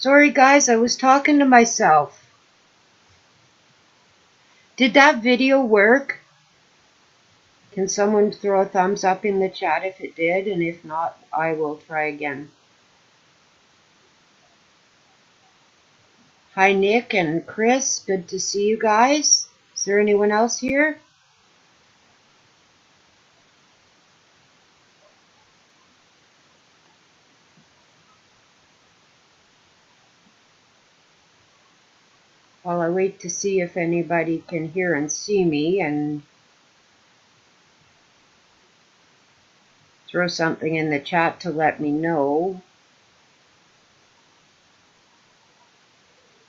Sorry guys, I was talking to myself. Did that video work? Can someone throw a thumbs up in the chat if it did, and if not, I will try again. Hi Nick and Chris, good to see you guys. Is there anyone else here? While I wait to see if anybody can hear and see me and throw something in the chat to let me know.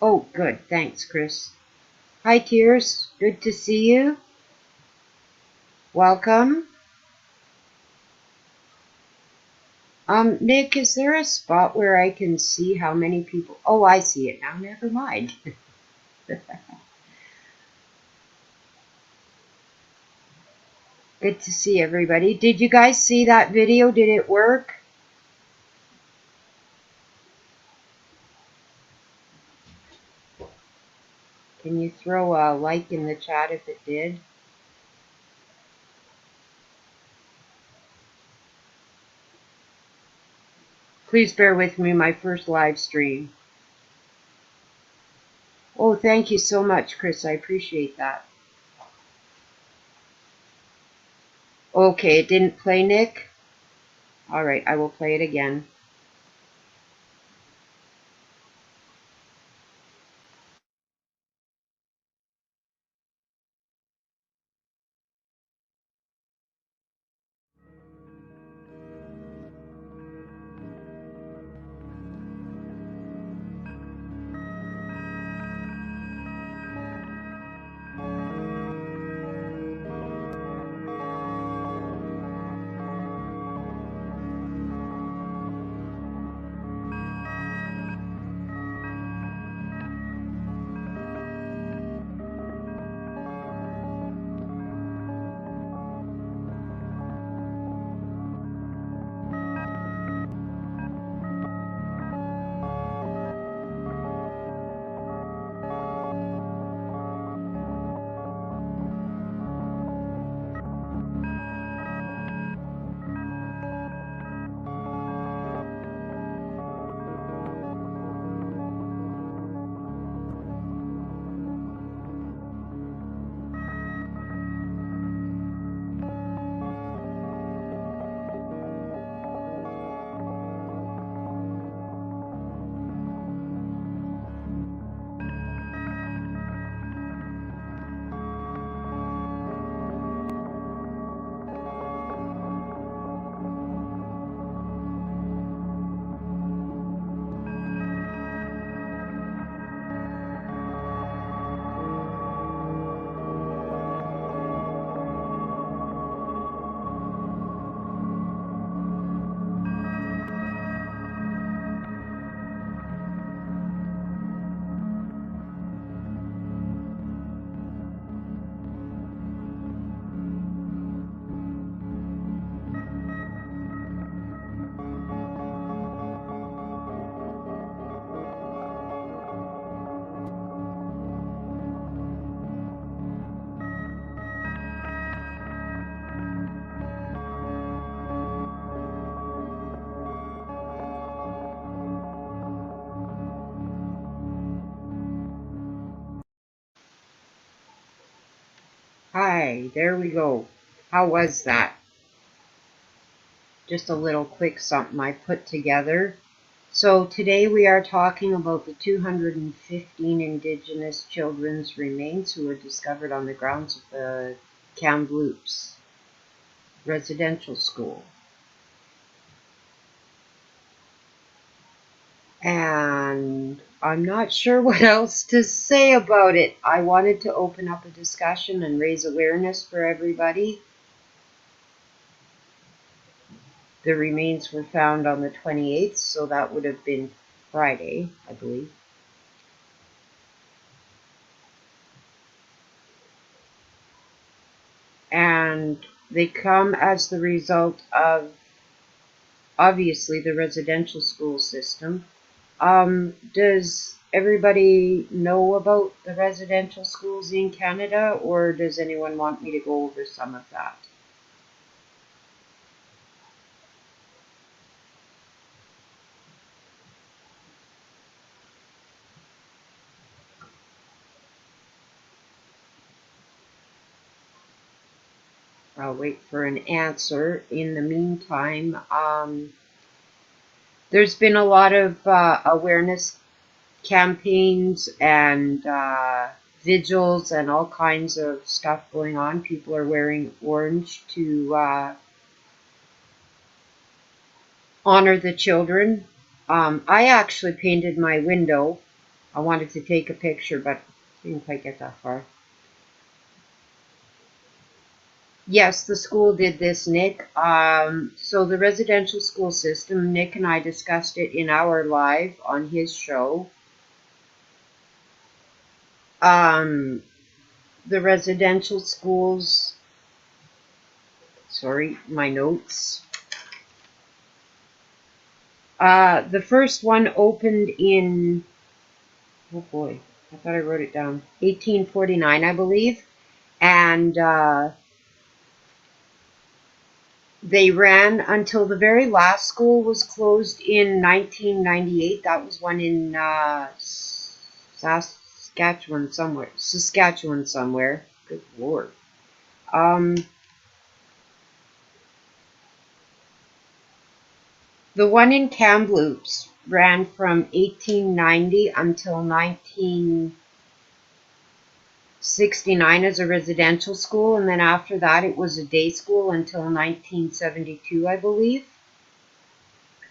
Oh, good. Thanks, Chris. Hi, Tears. Good to see you. Welcome. Nick, is there a spot where I can see how many people... Oh, I see it now. Never mind. Good to see everybody. Did you guys see that video? Did it work? Can you throw a like in the chat if it did? Please bear with me, my first live stream. Oh, thank you so much, Chris. I appreciate that. Okay, it didn't play, Nick? All right, I will play it again. Hi, there we go. How was that? Just a little quick something I put together. So today we are talking about the 215 Indigenous children's remains who were discovered on the grounds of the Kamloops Residential School. And I'm not sure what else to say about it. I wanted to open up a discussion and raise awareness for everybody. The remains were found on the 28th, so that would have been Friday, I believe. And they come as the result of, obviously, the residential school system. Does everybody know about the residential schools in Canada, or does anyone want me to go over some of that? I'll wait for an answer. In the meantime, there's been a lot of awareness campaigns and vigils and all kinds of stuff going on. People are wearing orange to honor the children. I actually painted my window. I wanted to take a picture, but didn't quite get that far. Yes, the school did this, Nick. So the residential school system, Nick and I discussed it in our live on his show. The residential schools, sorry, my notes. The first one opened in, oh boy, I thought I wrote it down, 1849, I believe. And they ran until the very last school was closed in 1998. That was one in Saskatchewan somewhere. Good Lord. The one in Kamloops ran from 1890 until 1969 as a residential school, and then after that it was a day school until 1972, I believe.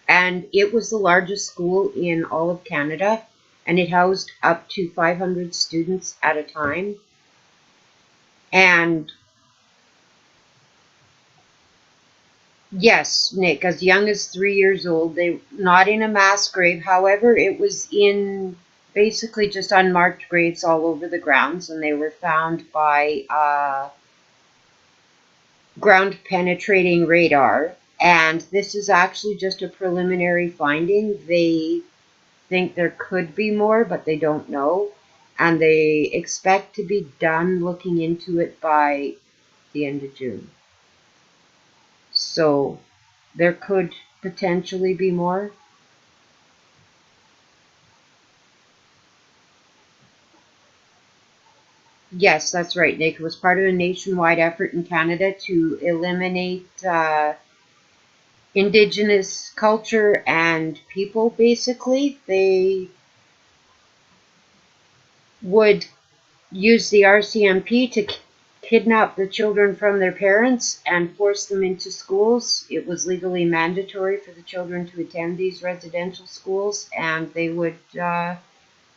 And it was the largest school in all of Canada, and it housed up to 500 students at a time. And yes, Nick, as young as 3 years old, they not in a mass grave. However, it was in basically just unmarked graves all over the grounds, and they were found by ground penetrating radar. And this is actually just a preliminary finding. They think there could be more, but they don't know. And they expect to be done looking into it by the end of June. So there could potentially be more. Yes, that's right, Nick. It was part of a nationwide effort in Canada to eliminate Indigenous culture and people, basically. They would use the RCMP to kidnap the children from their parents and force them into schools. It was legally mandatory for the children to attend these residential schools, and they would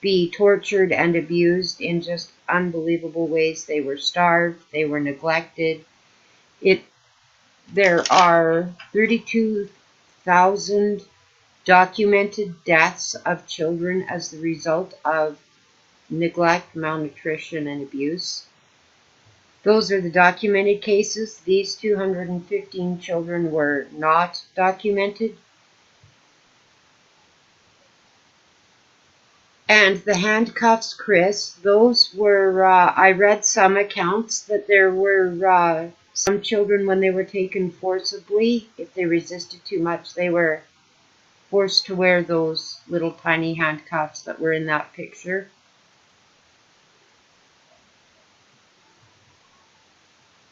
be tortured and abused in just unbelievable ways. They were starved, they were neglected. There are 32,000 documented deaths of children as the result of neglect, malnutrition, and abuse. Those are the documented cases. These 215 children were not documented. And the handcuffs, Chris, those were, I read some accounts that there were some children, when they were taken forcibly, if they resisted too much, they were forced to wear those little tiny handcuffs that were in that picture.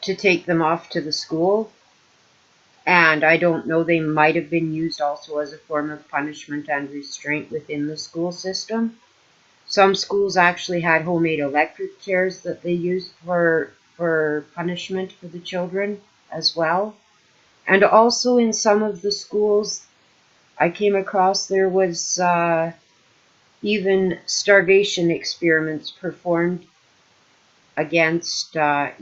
To take them off to the school. And I don't know, they might have been used also as a form of punishment and restraint within the school system. Some schools actually had homemade electric chairs that they used for punishment for the children as well. And also in some of the schools I came across, there was even starvation experiments performed against the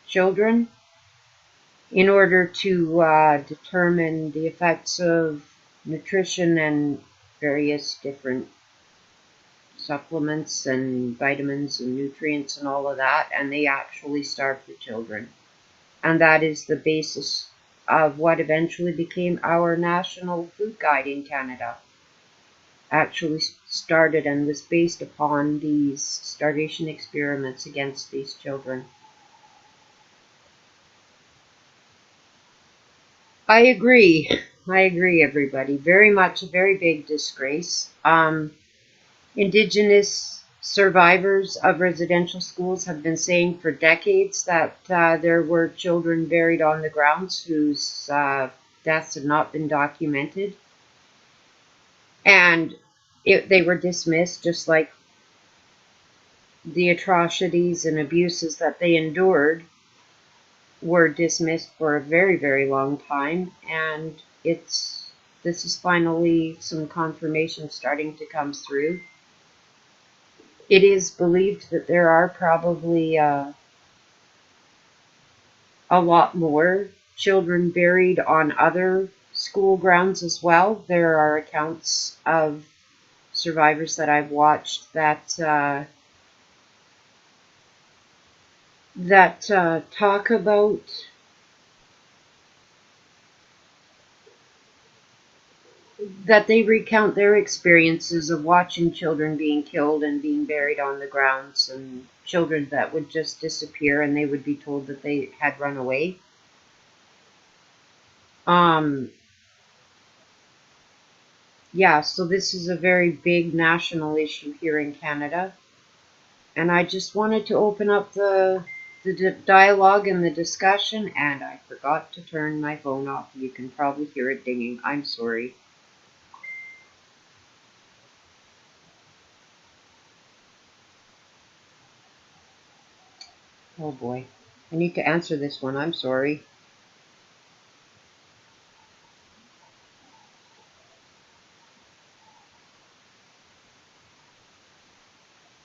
children in order to determine the effects of nutrition and various different supplements and vitamins and nutrients and all of that, and they actually starved the children. And that is the basis of what eventually became our national food guide in Canada actually started and was based upon these starvation experiments against these children. I agree. I agree, everybody. Very much a very big disgrace. Indigenous survivors of residential schools have been saying for decades that there were children buried on the grounds whose deaths had not been documented. And they were dismissed, just like the atrocities and abuses that they endured were dismissed for a very, very long time. And this is finally some confirmation starting to come through. It is believed that there are probably a lot more children buried on other school grounds as well. There are accounts of survivors that I've watched that talk about that they recount their experiences of watching children being killed and being buried on the grounds, and children that would just disappear and they would be told that they had run away. Yeah, so this is a very big national issue here in Canada. And I just wanted to open up the dialogue and the discussion, and I forgot to turn my phone off. You can probably hear it dinging. I'm sorry. Oh boy. I need to answer this one. I'm sorry.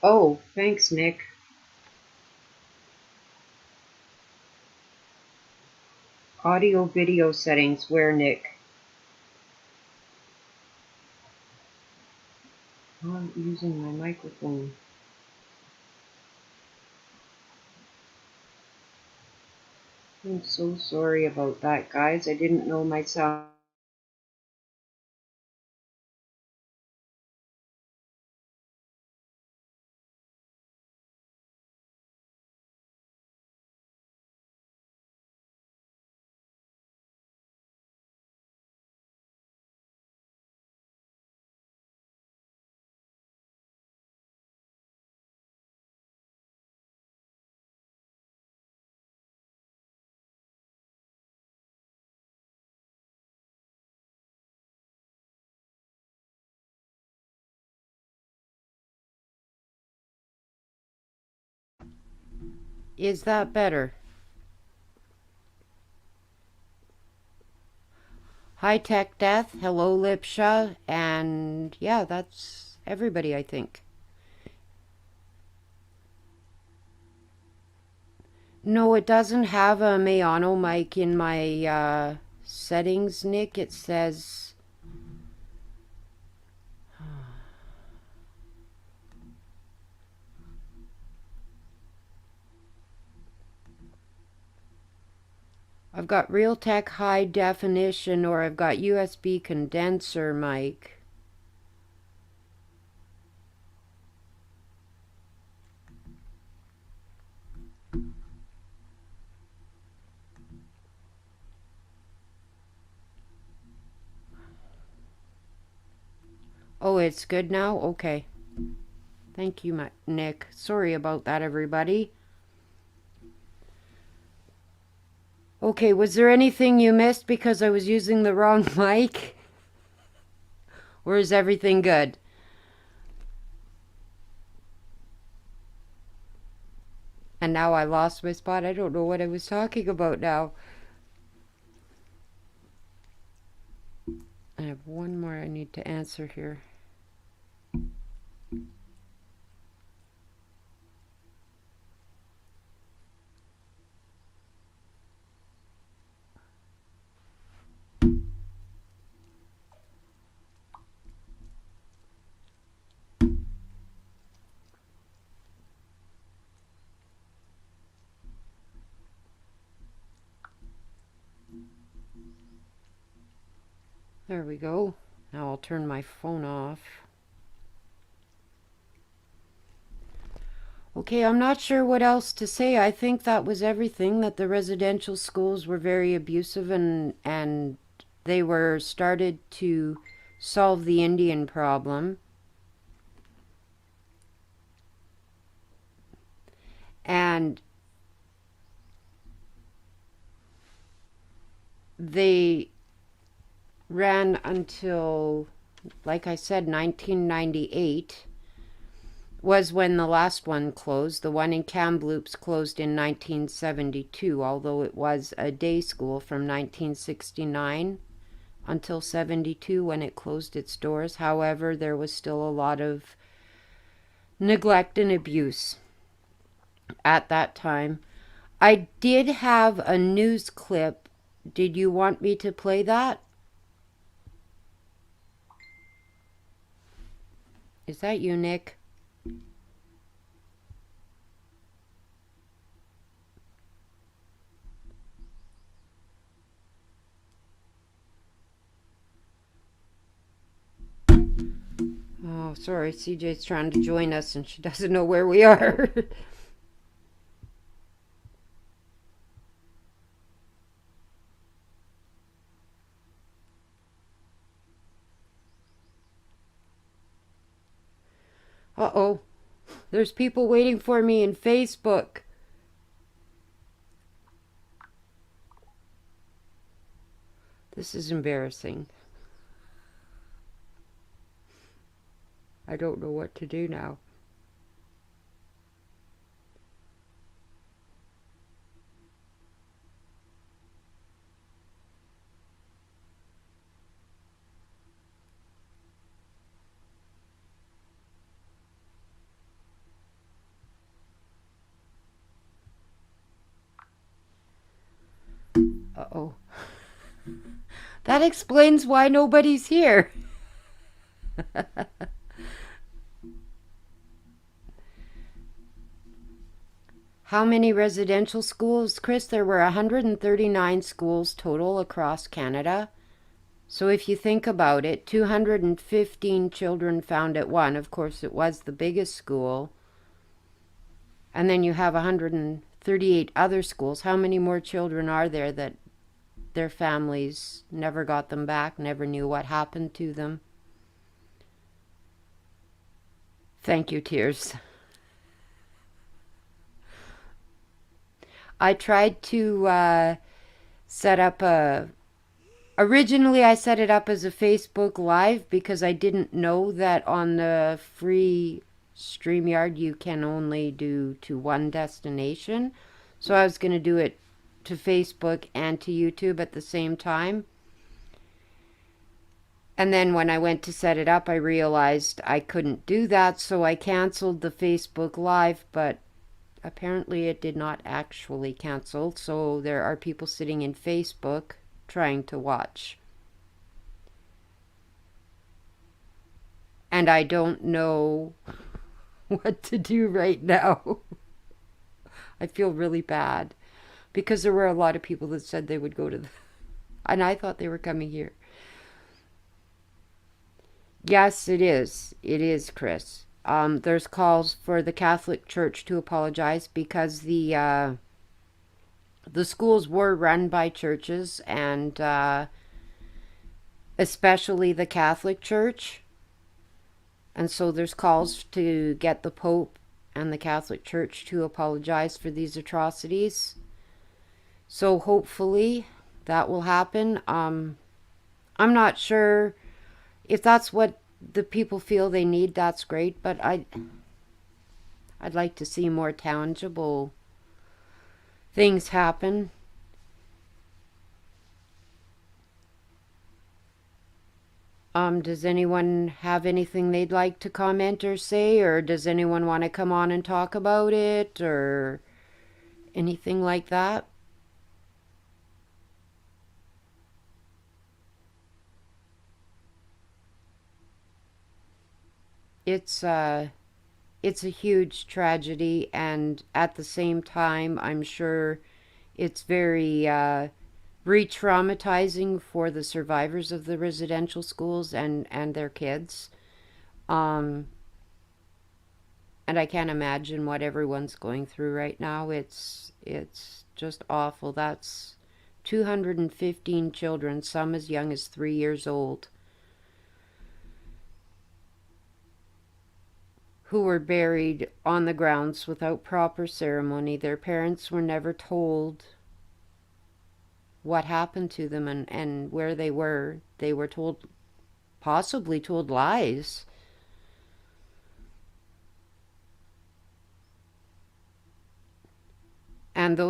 Oh, thanks, Nick. Audio video settings. Where, Nick? I'm using my microphone. I'm so sorry about that, guys. I didn't know my sound. Is that better? High Tech Death, hello Lipsha, and yeah, that's everybody, I think. No, it doesn't have a Mayano mic in my settings, Nick. It says. I've got Realtek high definition, or I've got USB condenser mic. Oh, it's good now? Okay. Thank you, Nick. Sorry about that, everybody. Okay, was there anything you missed because I was using the wrong mic? Or is everything good? And now I lost my spot. I don't know what I was talking about now. I have one more I need to answer here. There we go. Now I'll turn my phone off. Okay, I'm not sure what else to say. I think that was everything, that the residential schools were very abusive, and they were started to solve the Indian problem. And they ran until, like I said, 1998 was when the last one closed. The one in Kamloops closed in 1972, although it was a day school from 1969 until 72 when it closed its doors. However, there was still a lot of neglect and abuse at that time. I did have a news clip. Did you want me to play that? Is that you, Nick? Oh, sorry. CJ's trying to join us and she doesn't know where we are. Uh-oh. There's people waiting for me in Facebook. This is embarrassing. I don't know what to do now. Uh-oh. That explains why nobody's here. How many residential schools, Chris? There were 139 schools total across Canada. So if you think about it, 215 children found at one. Of course, it was the biggest school. And then you have 138 other schools. How many more children are there that their families never got them back, never knew what happened to them? Thank you, Tears. I tried to set up a... Originally, I set it up as a Facebook Live because I didn't know that on the free StreamYard you can only do to one destination. So I was going to do it to Facebook and to YouTube at the same time. And then when I went to set it up, I realized I couldn't do that, so I canceled the Facebook Live, but apparently it did not actually cancel, so there are people sitting in Facebook trying to watch. And I don't know what to do right now. I feel really bad because there were a lot of people that said they would go to the... And I thought they were coming here. Yes, it is. It is, Chris. There's calls for the Catholic Church to apologize because the schools were run by churches, and especially the Catholic Church. And so there's calls to get the Pope and the Catholic Church to apologize for these atrocities. So hopefully that will happen. I'm not sure if that's what the people feel they need. That's great, but I'd like to see more tangible things happen. Does anyone have anything they'd like to comment or say, or does anyone want to come on and talk about it, or anything like that? It's it's a huge tragedy, and at the same time, I'm sure it's very re-traumatizing for the survivors of the residential schools and their kids. Um, and I can't imagine what everyone's going through right now. It's just awful. That's 215 children, some as young as 3 years old, who were buried on the grounds without proper ceremony. Their parents were never told what happened to them and where they were. They were told, possibly told lies. And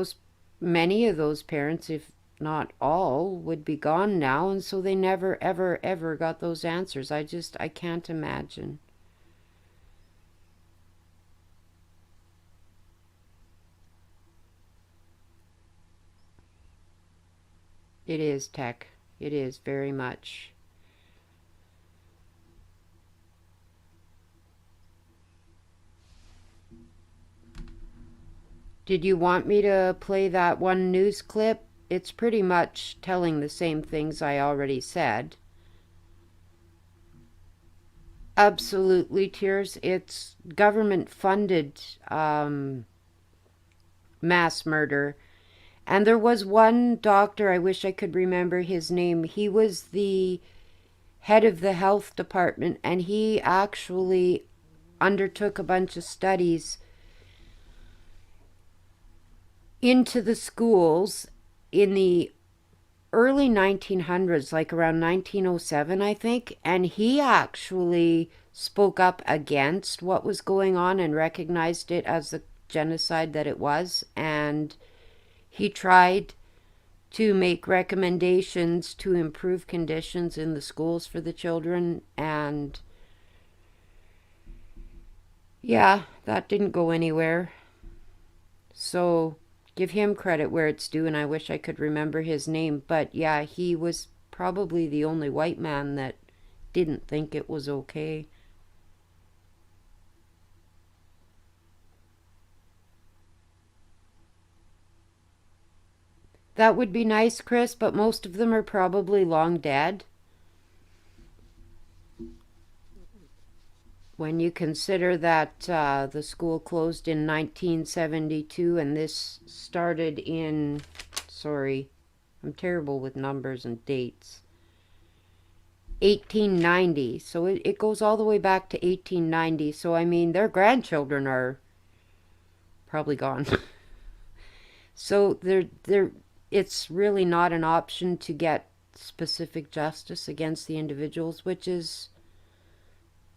many of those parents, if not all, would be gone now, and so they never, ever, ever got those answers. I can't imagine. It is tech. It is very much. Did you want me to play that one news clip? It's pretty much telling the same things I already said. Absolutely, Tears. It's government funded mass murder. And there was one doctor, I wish I could remember his name. He was the head of the health department, and he actually undertook a bunch of studies into the schools in the early 1900s, like around 1907, I think, and he actually spoke up against what was going on and recognized it as the genocide that it was, and he tried to make recommendations to improve conditions in the schools for the children, and yeah, that didn't go anywhere. So give him credit where it's due, and I wish I could remember his name. But yeah, he was probably the only white man that didn't think it was okay. That would be nice, Chris, but most of them are probably long dead. When you consider that the school closed in 1972 and this started in, sorry, I'm terrible with numbers and dates, 1890. So it goes all the way back to 1890. So, I mean, their grandchildren are probably gone. So it's really not an option to get specific justice against the individuals, which is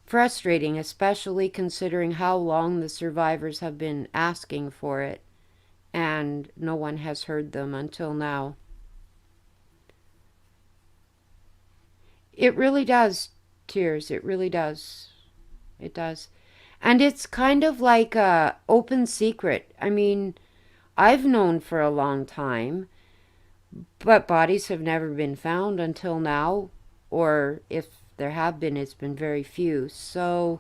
frustrating, especially considering how long the survivors have been asking for it, and no one has heard them until now. It really does, Tears. It really does. It does. And it's kind of like a open secret. I mean, I've known for a long time, but bodies have never been found until now, or if there have been, it's been very few. So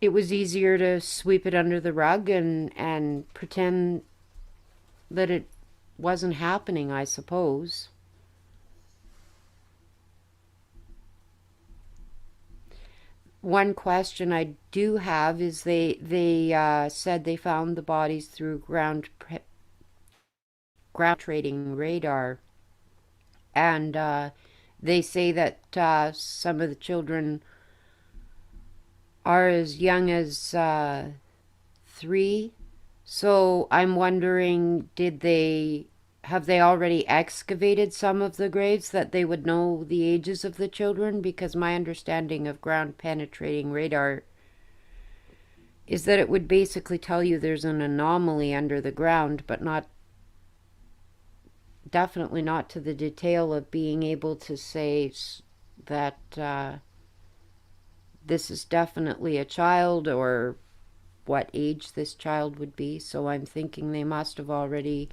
it was easier to sweep it under the rug and pretend that it wasn't happening, I suppose. One question I do have is they said they found the bodies through ground trading radar, and they say that some of the children are as young as 3. So I'm wondering, did they have they already excavated some of the graves that they would know the ages of the children? Because my understanding of ground penetrating radar is that it would basically tell you there's an anomaly under the ground, but not definitely not to the detail of being able to say that this is definitely a child or what age this child would be. So I'm thinking they must have already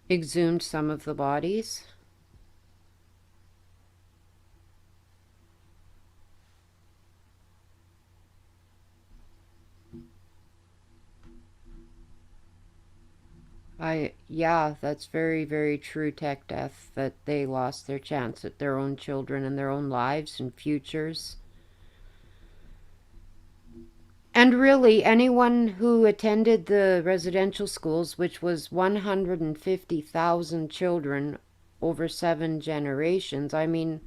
exhumed some of the bodies. Yeah, that's very, very true, Tech Death, that they lost their chance at their own children and their own lives and futures. And really, anyone who attended the residential schools, which was 150,000 children over 7 generations, I mean,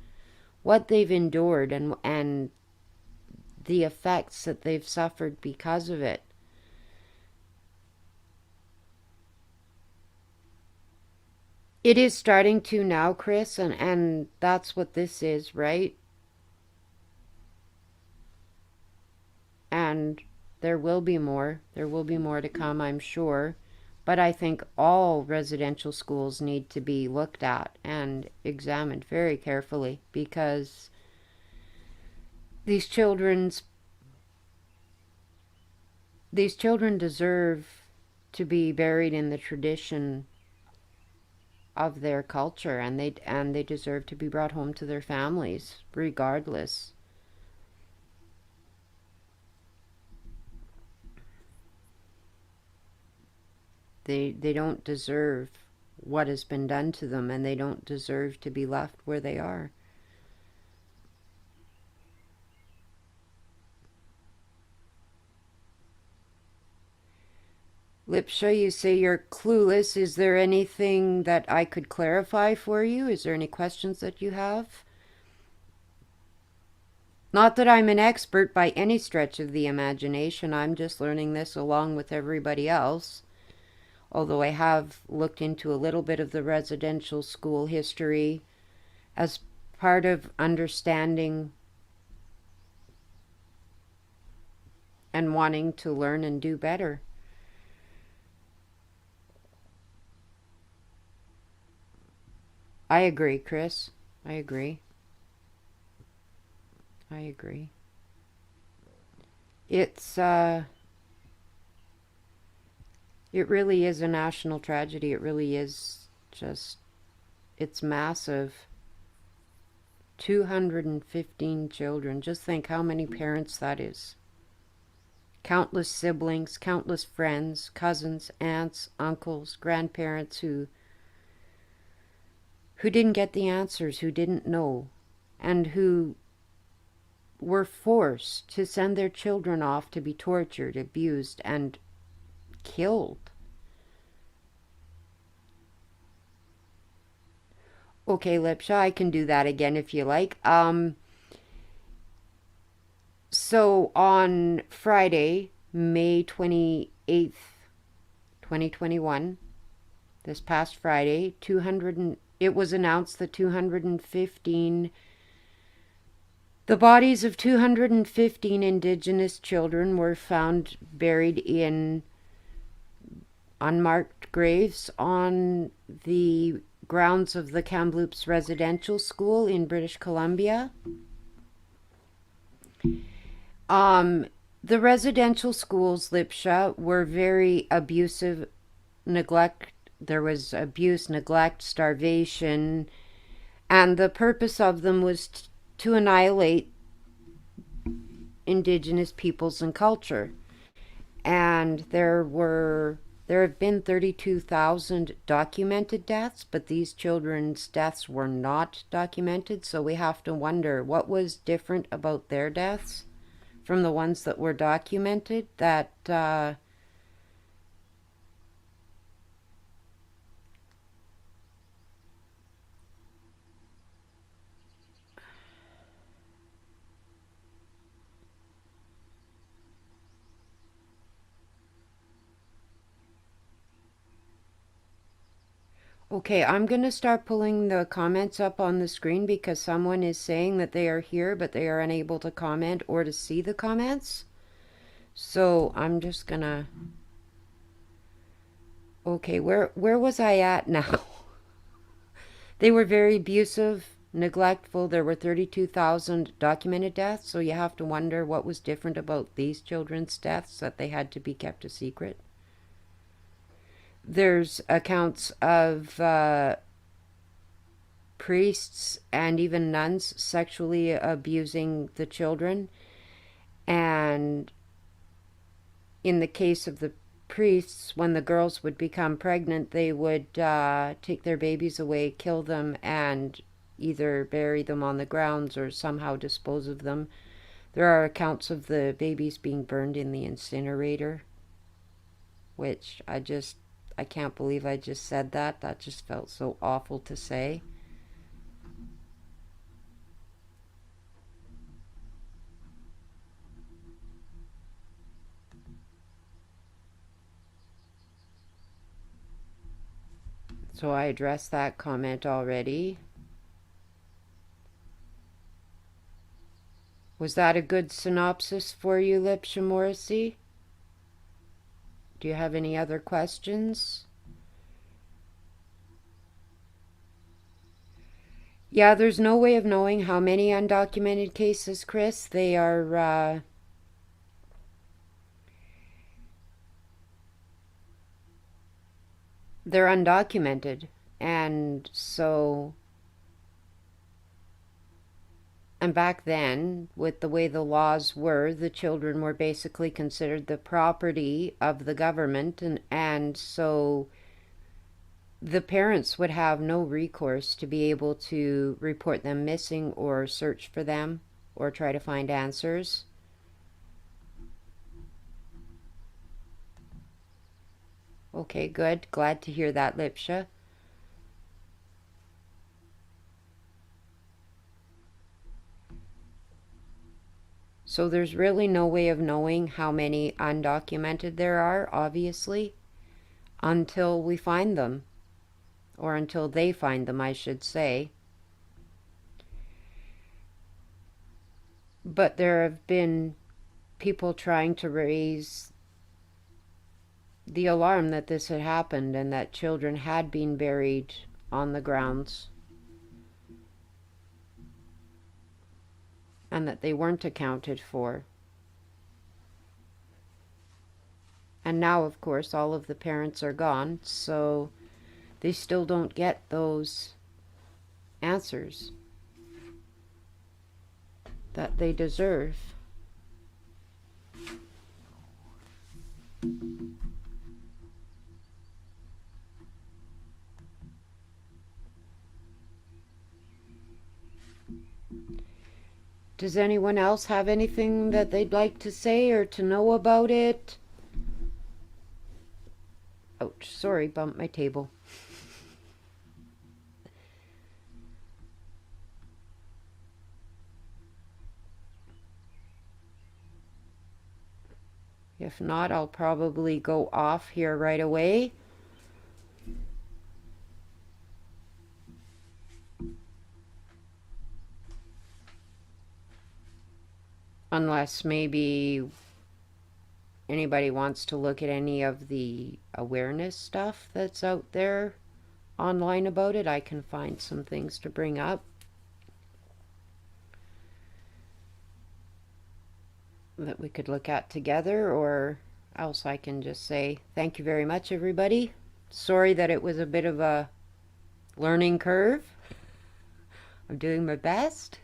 what they've endured and the effects that they've suffered because of it. It is starting to now, Chris, and that's what this is, right? And there will be more. There will be more to come, I'm sure. But I think all residential schools need to be looked at and examined very carefully because these children's these children deserve to be buried in the tradition of their culture, and they deserve to be brought home to their families regardless. They don't deserve what has been done to them, and they don't deserve to be left where they are. Lipsha, you say you're clueless. Is there anything that I could clarify for you? Is there any questions that you have? Not that I'm an expert by any stretch of the imagination. I'm just learning this along with everybody else. Although I have looked into a little bit of the residential school history as part of understanding and wanting to learn and do better. I agree, Chris. I agree. I agree. It's it really is a national tragedy. It really is just it's massive. 215 children. Just think how many parents that is. Countless siblings, countless friends, cousins, aunts, uncles, grandparents who didn't get the answers, who didn't know, and who were forced to send their children off to be tortured, abused, and killed. Okay, Lipsha, I can do that again if you like. So on Friday, May 28th, 2021, this past Friday, it was announced that 215 the bodies of 215 Indigenous children were found buried in unmarked graves on the grounds of the Kamloops Residential School in British Columbia. Um, the residential schools, Lipsha, were very abusive, neglect. There was abuse, neglect, starvation, and the purpose of them was to annihilate Indigenous peoples and culture. And there have been 32,000 documented deaths, but these children's deaths were not documented, so we have to wonder what was different about their deaths from the ones that were documented that Okay, I'm going to start pulling the comments up on the screen because someone is saying that they are here but they are unable to comment or to see the comments. So I'm just going to Okay, where was I at now? They were very abusive, neglectful. There were 32,000 documented deaths, so you have to wonder what was different about these children's deaths that they had to be kept a secret. There's accounts of priests and even nuns sexually abusing the children. And in the case of the priests, when the girls would become pregnant, they would take their babies away, kill them, and either bury them on the grounds or somehow dispose of them. There are accounts of the babies being burned in the incinerator, which I can't believe I just said that. That just felt so awful to say. So I addressed that comment already. Was that a good synopsis for you, Lipsha Morrissey? Do you have any other questions? Yeah, there's no way of knowing how many undocumented cases, Chris. They're undocumented, and so, and back then, with the way the laws were, the children were basically considered the property of the government, and so the parents would have no recourse to be able to report them missing or search for them or try to find answers. Okay, good. Glad to hear that, Lipsha. So there's really no way of knowing how many undocumented there are, obviously, until we find them. Or until they find them, I should say. But there have been people trying to raise the alarm that this had happened and that children had been buried on the grounds and that they weren't accounted for. And now, of course, all of the parents are gone, so they still don't get those answers that they deserve. Does anyone else have anything that they'd like to say or to know about it? Ouch, sorry, bumped my table. If not, I'll probably go off here right away. Unless maybe anybody wants to look at any of the awareness stuff that's out there online about it, I can find some things to bring up that we could look at together, or else I can just say thank you very much, everybody. Sorry that it was a bit of a learning curve. I'm doing my best.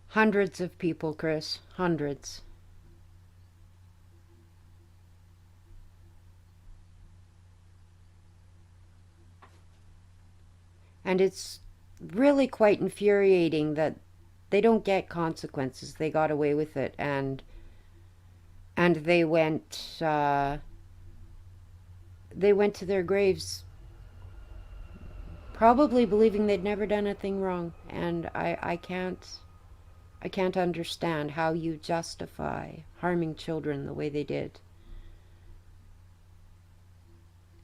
Hundreds of people, Chris. Hundreds. And it's really quite infuriating that they don't get consequences. They got away with it, and they went to their graves probably believing they'd never done a thing wrong. And I can't understand how you justify harming children the way they did.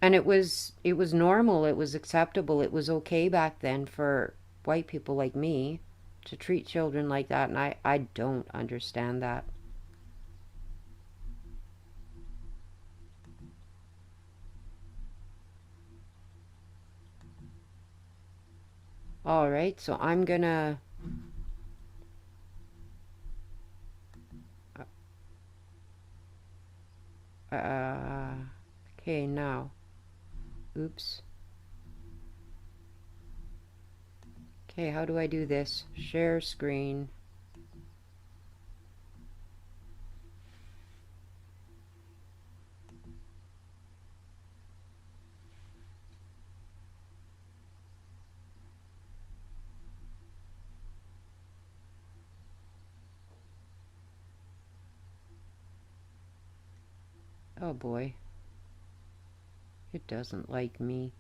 And it was normal, it was acceptable, it was okay back then for white people like me to treat children like that, and I don't understand that. All right, so I'm gonna okay, now, oops. Okay, how do I do this? Share screen. Oh boy, it doesn't like me.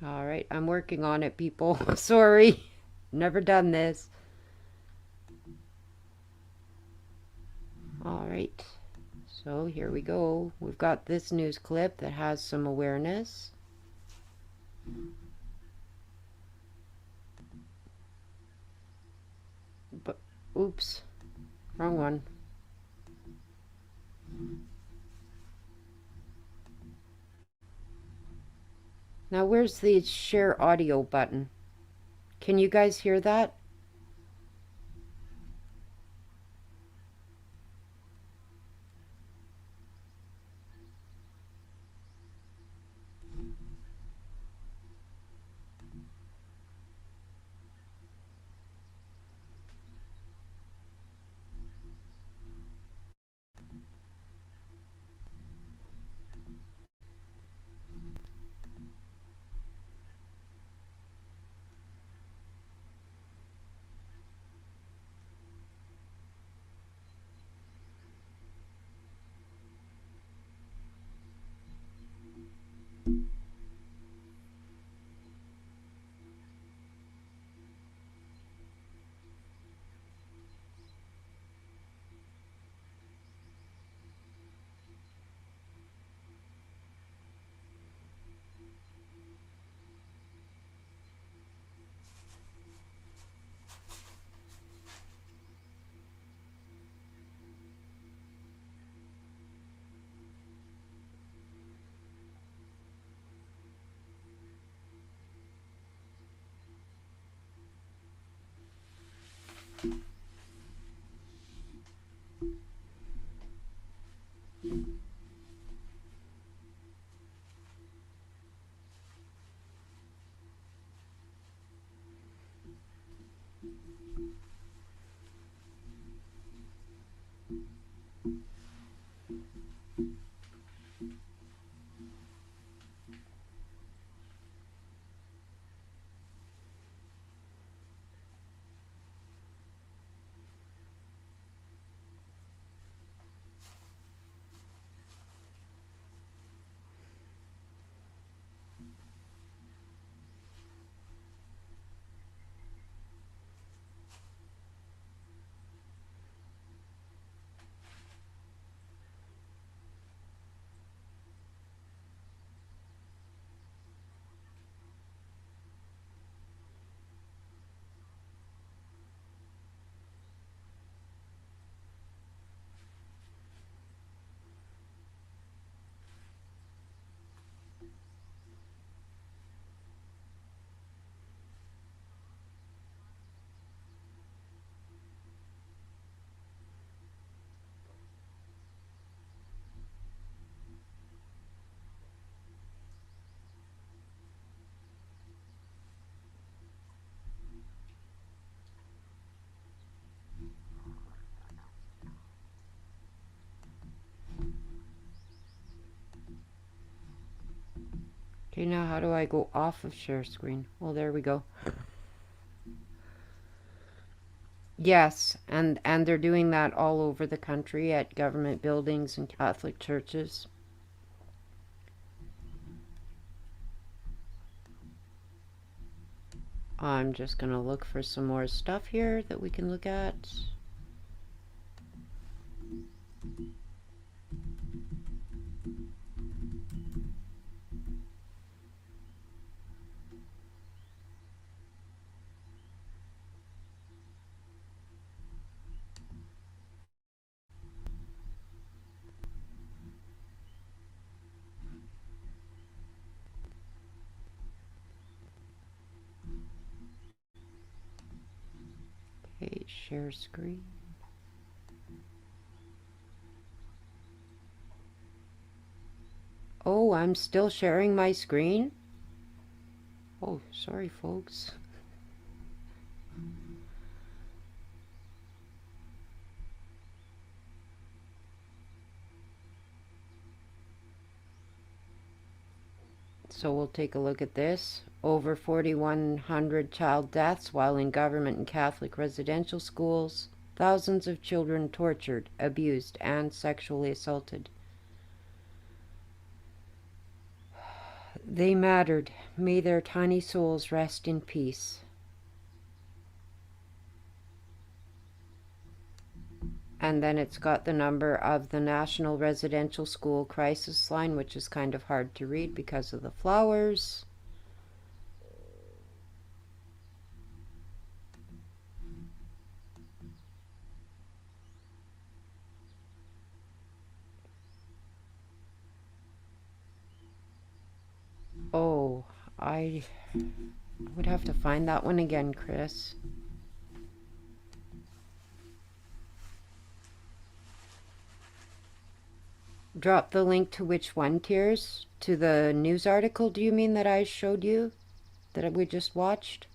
All right, I'm working on it, people. Sorry, never done this. All right, so here we go. We've got this news clip that has some awareness. But, oops, wrong one. Now, where's the share audio button? Can you guys hear that? Okay, now how do I go off of share screen? Well, there we go. Yes, and they're doing that all over the country at government buildings and Catholic churches. I'm just going to look for some more stuff here that we can look at. Okay, share screen. Oh, I'm still sharing my screen? Oh, sorry, folks. So we'll take a look at this. Over 4,100 child deaths while in government and Catholic residential schools. Thousands of children tortured, abused, and sexually assaulted. They mattered. May their tiny souls rest in peace. And then it's got the number of the National Residential School Crisis Line, which is kind of hard to read because of the flowers. Oh, I would have to find that one again, Chris. Drop the link to which one, Tears? To the news article, do you mean, that I showed you? That we just watched?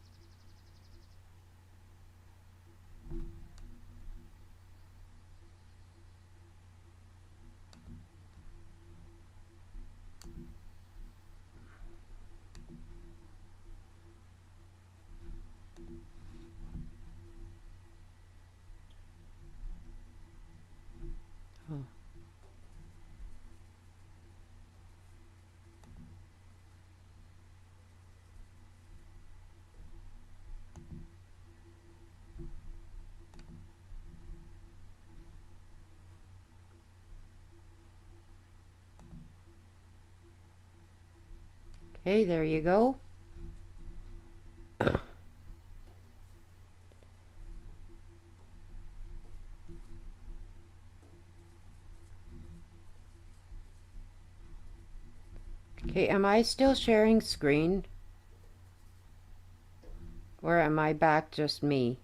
Oh. Okay, there you go. Okay, am I still sharing screen? Or am I back just me?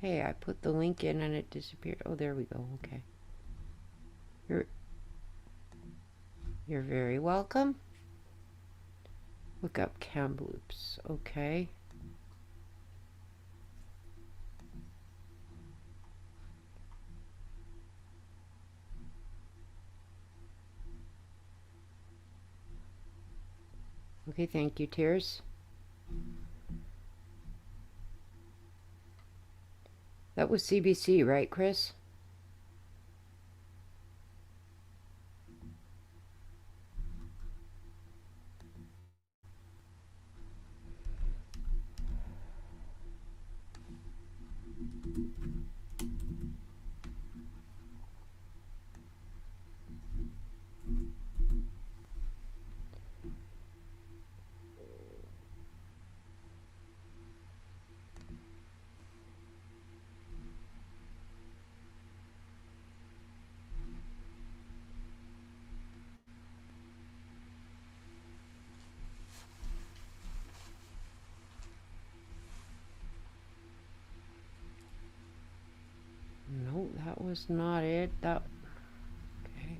Hey, I put the link in and it disappeared. Oh, there we go. Okay. You're very welcome. Look up Kamloops. Okay. Okay, thank you, Tears. That was CBC, right, Chris? No, that was not it. That... Okay.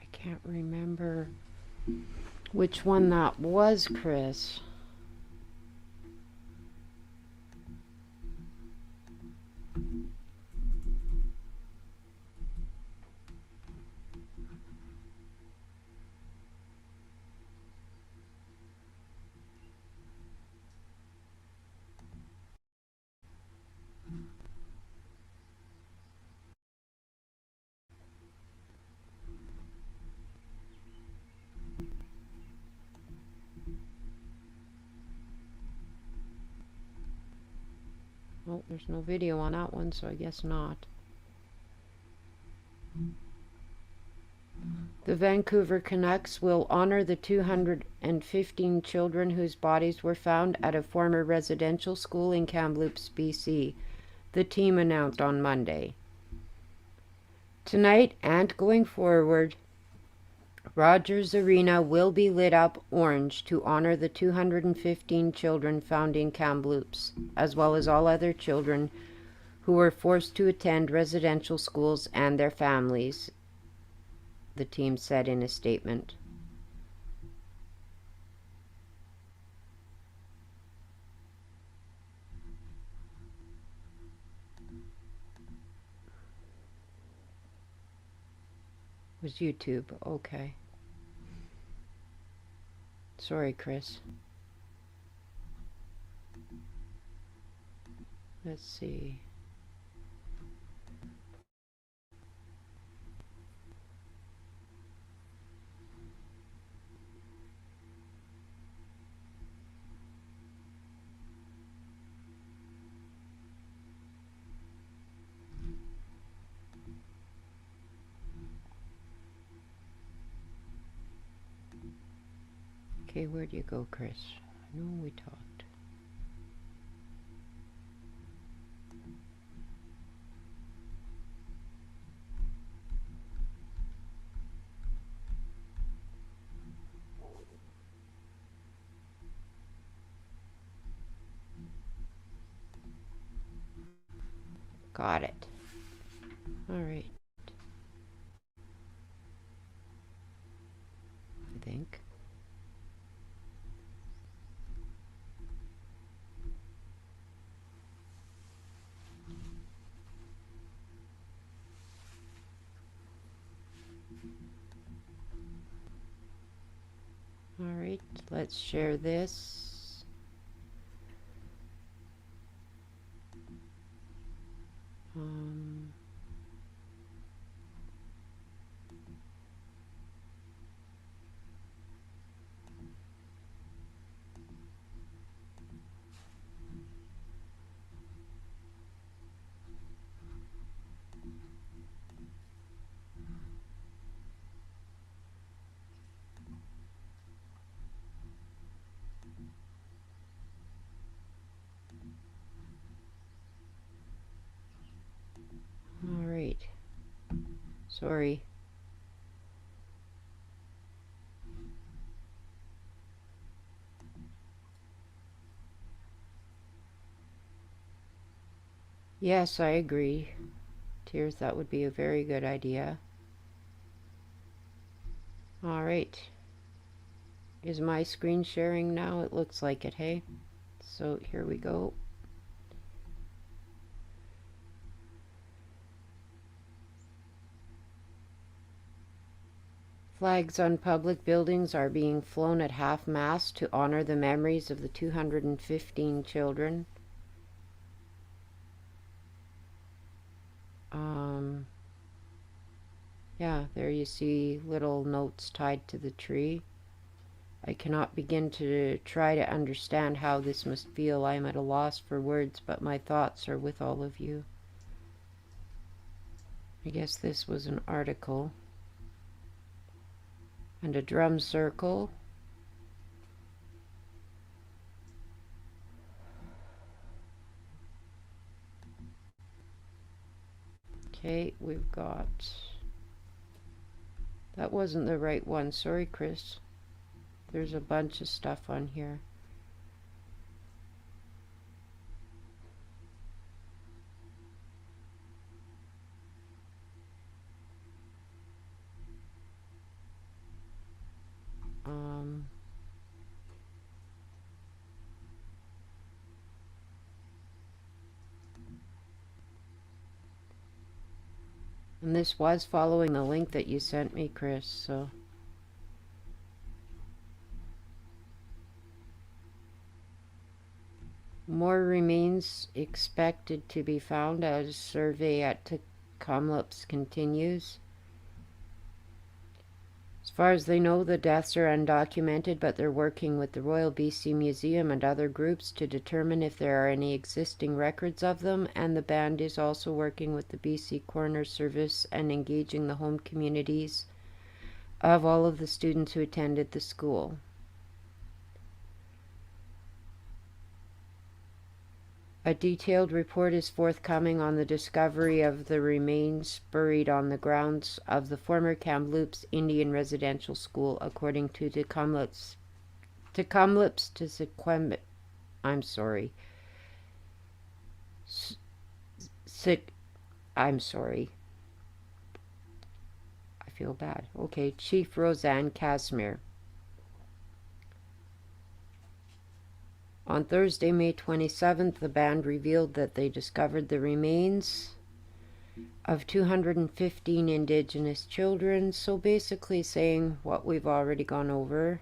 I can't remember which one that was, Chris. Oh, there's no video on that one, so I guess not. The Vancouver Canucks will honor the 215 children whose bodies were found at a former residential school in Kamloops, BC, the team announced on Monday. Tonight and going forward, Rogers Arena will be lit up orange to honor the 215 children found in Kamloops, as well as all other children who were forced to attend residential schools and their families, the team said in a statement. It was YouTube. Okay. Sorry, Chris. Let's see. Okay, where'd you go, Chris? I know we talked. Got it. All right. I think. All right, let's share this. All right. Sorry. Yes, I agree. Tears, that would be a very good idea. All right. Is my screen sharing now? It looks like it, hey? So here we go. Flags on public buildings are being flown at half-mast to honor the memories of the 215 children. Yeah, there you see little notes tied to the tree. I cannot begin to try to understand how this must feel. I am at a loss for words, but my thoughts are with all of you. I guess this was an article. And a drum circle. Okay, we've got... That wasn't the right one. Sorry, Chris. There's a bunch of stuff on here. And this was following the link that you sent me, Chris, so... More remains expected to be found as survey at Kamloops continues. As far as they know, the deaths are undocumented, but they're working with the Royal BC Museum and other groups to determine if there are any existing records of them, and the band is also working with the BC Coroner Service and engaging the home communities of all of the students who attended the school. A detailed report is forthcoming on the discovery of the remains buried on the grounds of the former Kamloops Indian Residential School, according to the I'm sorry. I'm sorry. I feel bad. Okay, Chief Roseanne Casimir. On Thursday, May 27th, the band revealed that they discovered the remains of 215 Indigenous children, so basically saying what we've already gone over.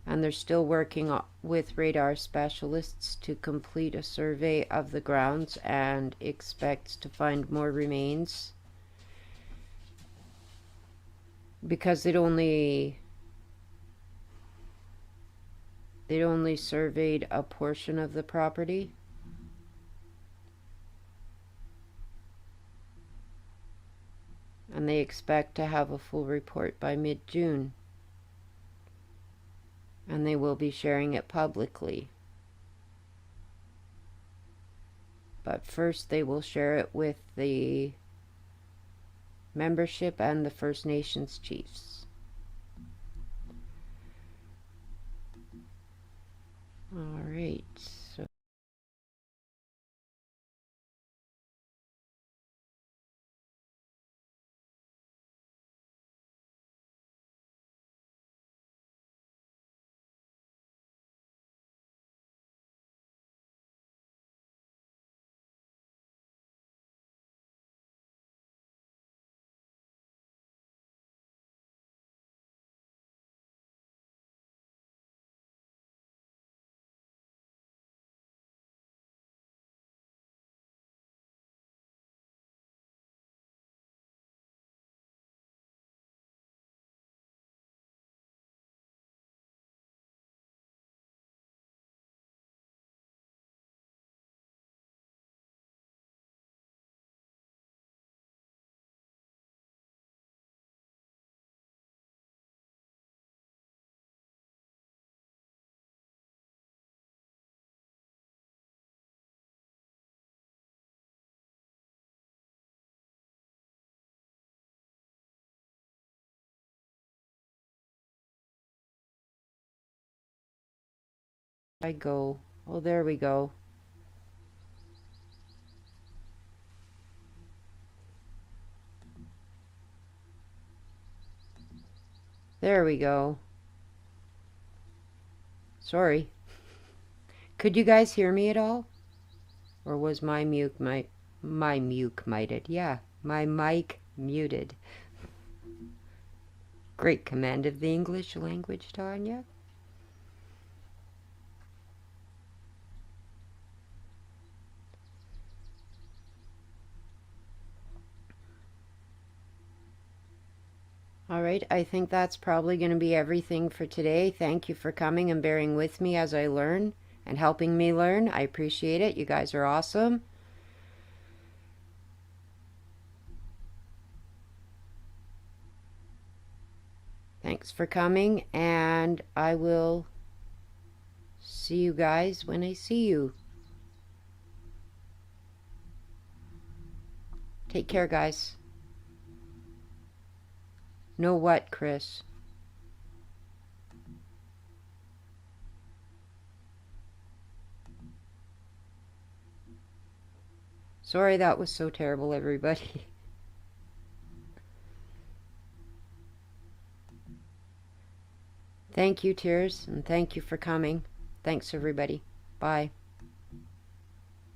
And they're still working with radar specialists to complete a survey of the grounds and expects to find more remains, because they'd only surveyed a portion of the property. And they expect to have a full report by mid-June. And they will be sharing it publicly. But first they will share it with the membership and the First Nations chiefs. All right, so I go. Oh, there we go. There we go. Sorry. Could you guys hear me at all? Or was my mic muted? Yeah, my mic muted. Great command of the English language, Tanya. All right, I think that's probably going to be everything for today. Thank you for coming and bearing with me as I learn and helping me learn. I appreciate it. You guys are awesome. Thanks for coming, and I will see you guys when I see you. Take care, guys. Know what, Chris? Sorry that was so terrible, everybody. Thank you, Tears, and thank you for coming. Thanks, everybody. Bye.